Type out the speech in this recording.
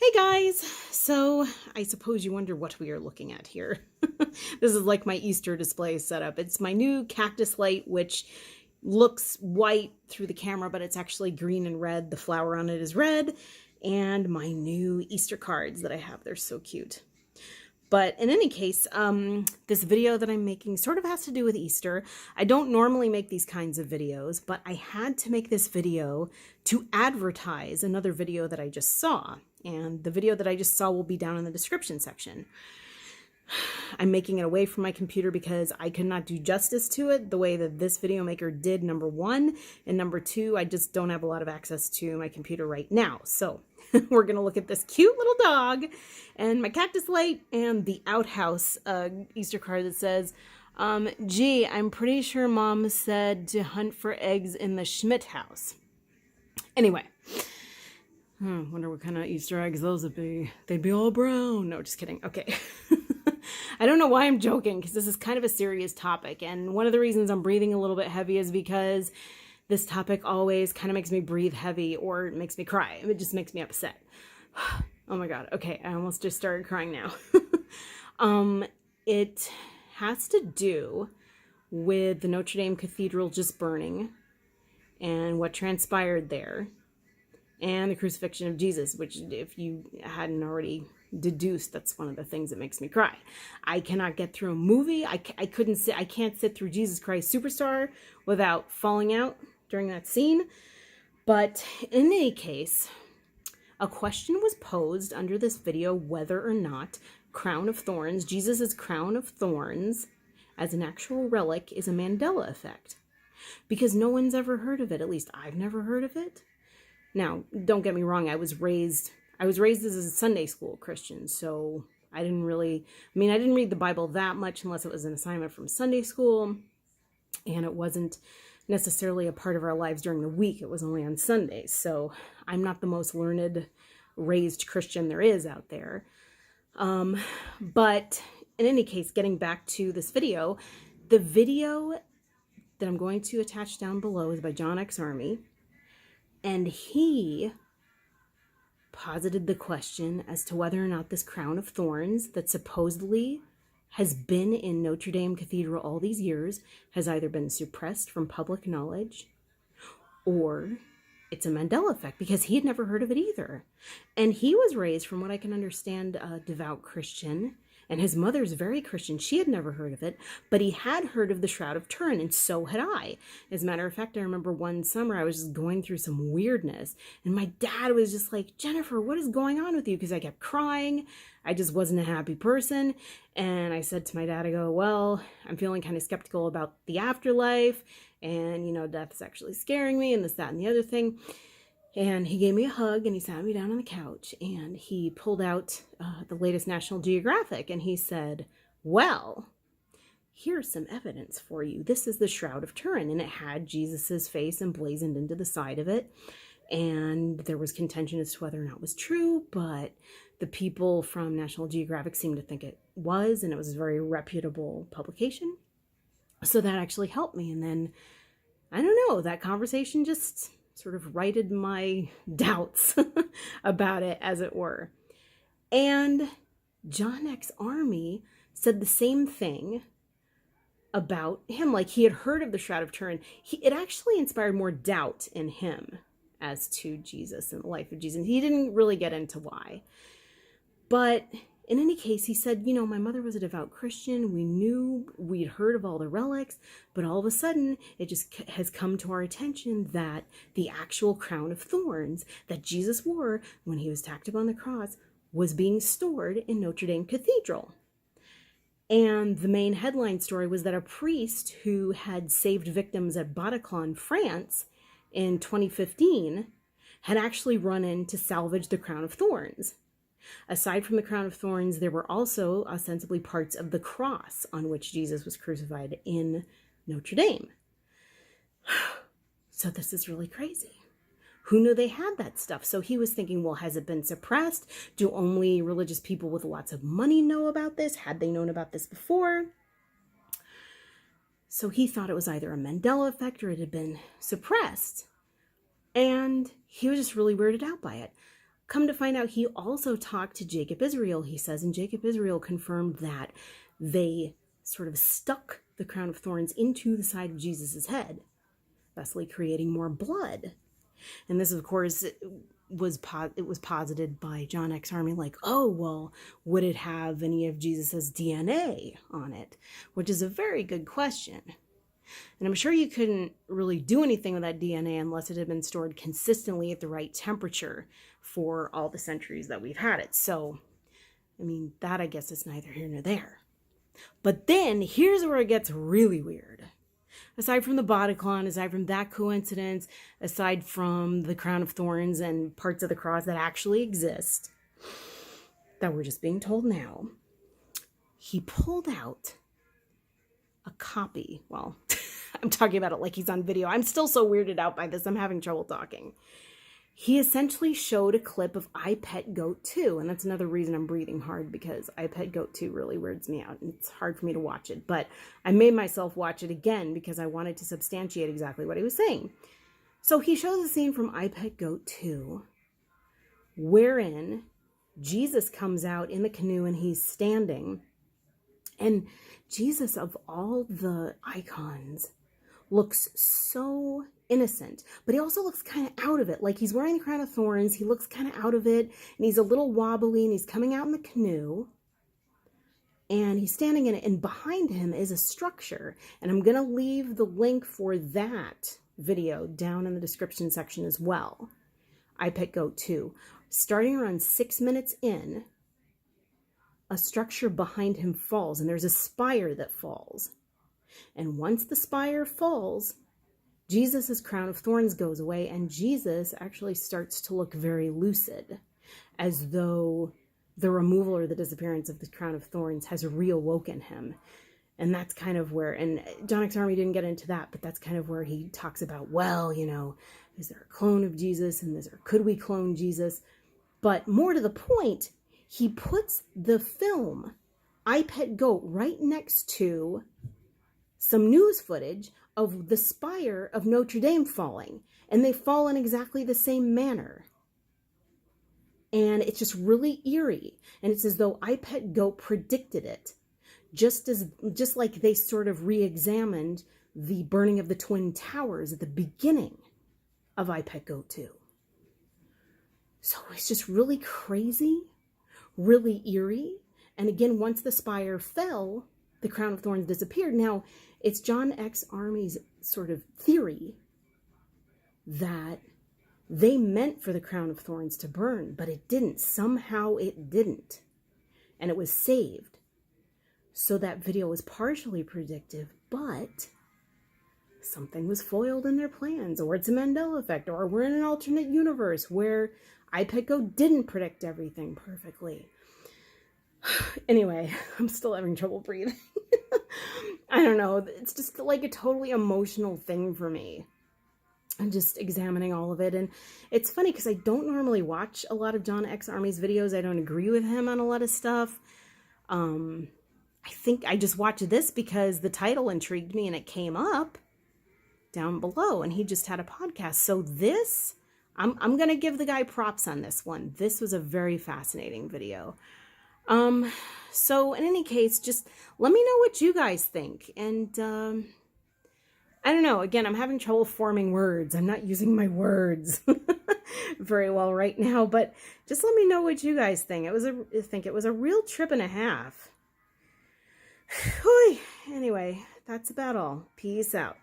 Hey guys! So, I suppose you wonder what we are looking at here. This is like my Easter display setup. It's my new cactus light, which looks white through the camera, but it's actually green and red. The flower on it is red. And my new Easter cards that I have. They're so cute. But in any case, this video that I'm making sort of has to do with Easter. I don't normally make these kinds of videos, but I had to make this video to advertise another video that I just saw. And the video that I just saw will be down in the description section. I'm making it away from my computer because I could not do justice to it the way that this video maker did, number one. And number two, I just don't have a lot of access to my computer right now. So we're going to look at this cute little dog and my cactus light and the outhouse Easter card that says, gee, I'm pretty sure Mom said to hunt for eggs in the Schmidt house. Anyway. Wonder what kind of Easter eggs those would be. They'd be all brown. No, just kidding. Okay. I don't know why I'm joking because this is kind of a serious topic. And one of the reasons I'm breathing a little bit heavy is because this topic always kind of makes me breathe heavy or it makes me cry. It just makes me upset. Oh my God. Okay. I almost just started crying now. It has to do with the Notre Dame Cathedral just burning and what transpired there. And the crucifixion of Jesus, which if you hadn't already deduced, that's one of the things that makes me cry. I cannot get through a movie. I can't sit through Jesus Christ Superstar without falling out during that scene. But in any case, a question was posed under this video whether or not crown of thorns, Jesus's crown of thorns, as an actual relic is a Mandela effect. Because no one's ever heard of it. At least I've never heard of it. Now, don't get me wrong, I was raised as a Sunday school Christian, so I didn't read the Bible that much unless it was an assignment from Sunday school, and it wasn't necessarily a part of our lives during the week. It was only on Sundays, so I'm not the most learned, raised Christian there is out there. But in any case, getting back to this video, the video that I'm going to attach down below is by John X Army. And he posited the question as to whether or not this crown of thorns that supposedly has been in Notre Dame Cathedral all these years has either been suppressed from public knowledge or it's a Mandela effect, because he had never heard of it either. And he was raised, from what I can understand, a devout Christian. And his mother's very Christian. She had never heard of it, but he had heard of the Shroud of Turin, and so had I. As a matter of fact, I remember one summer I was just going through some weirdness, and my dad was just like, Jennifer, what is going on with you? Because I kept crying. I just wasn't a happy person. And I said to my dad, I go, well, I'm feeling kind of skeptical about the afterlife, and, death is actually scaring me, and this, that, and the other thing. And he gave me a hug and he sat me down on the couch and he pulled out the latest National Geographic and he said, well, here's some evidence for you. This is the Shroud of Turin, and it had Jesus's face emblazoned into the side of it. And there was contention as to whether or not it was true, but the people from National Geographic seemed to think it was, and it was a very reputable publication. So that actually helped me. And then, I don't know, that conversation just sort of righted my doubts about it, as it were. And John X Army said the same thing about him. Like, he had heard of the Shroud of Turin. It actually inspired more doubt in him as to Jesus and the life of Jesus. He didn't really get into why. But in any case, he said, my mother was a devout Christian. We'd heard of all the relics, but all of a sudden it just has come to our attention that the actual crown of thorns that Jesus wore when he was tacked up on the cross was being stored in Notre Dame Cathedral. And the main headline story was that a priest who had saved victims at Bataclan, France in 2015 had actually run in to salvage the crown of thorns. Aside from the crown of thorns, there were also ostensibly parts of the cross on which Jesus was crucified in Notre Dame. So this is really crazy. Who knew they had that stuff? So he was thinking, well, has it been suppressed? Do only religious people with lots of money know about this? Had they known about this before? So he thought it was either a Mandela effect or it had been suppressed. And he was just really weirded out by it. Come to find out, he also talked to Jacob Israel, he says, and Jacob Israel confirmed that they sort of stuck the crown of thorns into the side of Jesus's head, thusly creating more blood. And this, of course, was posited by John X. Army, like, oh, well, would it have any of Jesus's DNA on it? Which is a very good question. And I'm sure you couldn't really do anything with that DNA unless it had been stored consistently at the right temperature for all the centuries that we've had it. So, I mean, that I guess is neither here nor there. But then here's where it gets really weird. Aside from the Bataclan, aside from that coincidence, aside from the crown of thorns and parts of the cross that actually exist, that we're just being told now, he pulled out a copy. Well, I'm talking about it like he's on video. I'm still so weirded out by this. I'm having trouble talking. He essentially showed a clip of I Pet Goat 2, and that's another reason I'm breathing hard, because I Pet Goat 2 really weirds me out, and it's hard for me to watch it, but I made myself watch it again because I wanted to substantiate exactly what he was saying. So he shows a scene from I Pet Goat 2, wherein Jesus comes out in the canoe and he's standing, and Jesus, of all the icons, looks so innocent, but he also looks kind of out of it. Like, he's wearing the crown of thorns, he looks kind of out of it, and he's a little wobbly, and he's coming out in the canoe, and he's standing in it, and behind him is a structure, and I'm gonna leave the link for that video down in the description section as well. I Pet Goat 2. Starting around 6 minutes in, a structure behind him falls, and there's a spire that falls. And once the spire falls, Jesus's crown of thorns goes away, and Jesus actually starts to look very lucid, as though the removal or the disappearance of the crown of thorns has reawoken him. And that's kind of where, and John X. Army didn't get into that, but that's kind of where he talks about, well, you know, is there a clone of Jesus, and could we clone Jesus? But more to the point, he puts the film I Pet Goat right next to some news footage of the spire of Notre Dame falling, and they fall in exactly the same manner. And it's just really eerie, and it's as though I Pet Goat predicted it, just like they sort of re-examined the burning of the Twin Towers at the beginning of I Pet Goat 2. So it's just really crazy, really eerie, and again, once the spire fell, the crown of thorns disappeared. Now, it's John X. Army's sort of theory that they meant for the crown of thorns to burn, but it didn't. Somehow it didn't. And it was saved. So that video was partially predictive, but something was foiled in their plans, or it's a Mandela effect, or we're in an alternate universe where I Pet Goat didn't predict everything perfectly. Anyway, I'm still having trouble breathing. I don't know. It's just like a totally emotional thing for me. I'm just examining all of it. And it's funny because I don't normally watch a lot of John X. Army's videos. I don't agree with him on a lot of stuff. I think I just watched this because the title intrigued me and it came up down below. And he just had a podcast. So this, I'm going to give the guy props on this one. This was a very fascinating video. So in any case, just let me know what you guys think. And, I don't know, again, I'm having trouble forming words. I'm not using my words very well right now, but just let me know what you guys think. I think it was a real trip and a half. Anyway, that's about all. Peace out.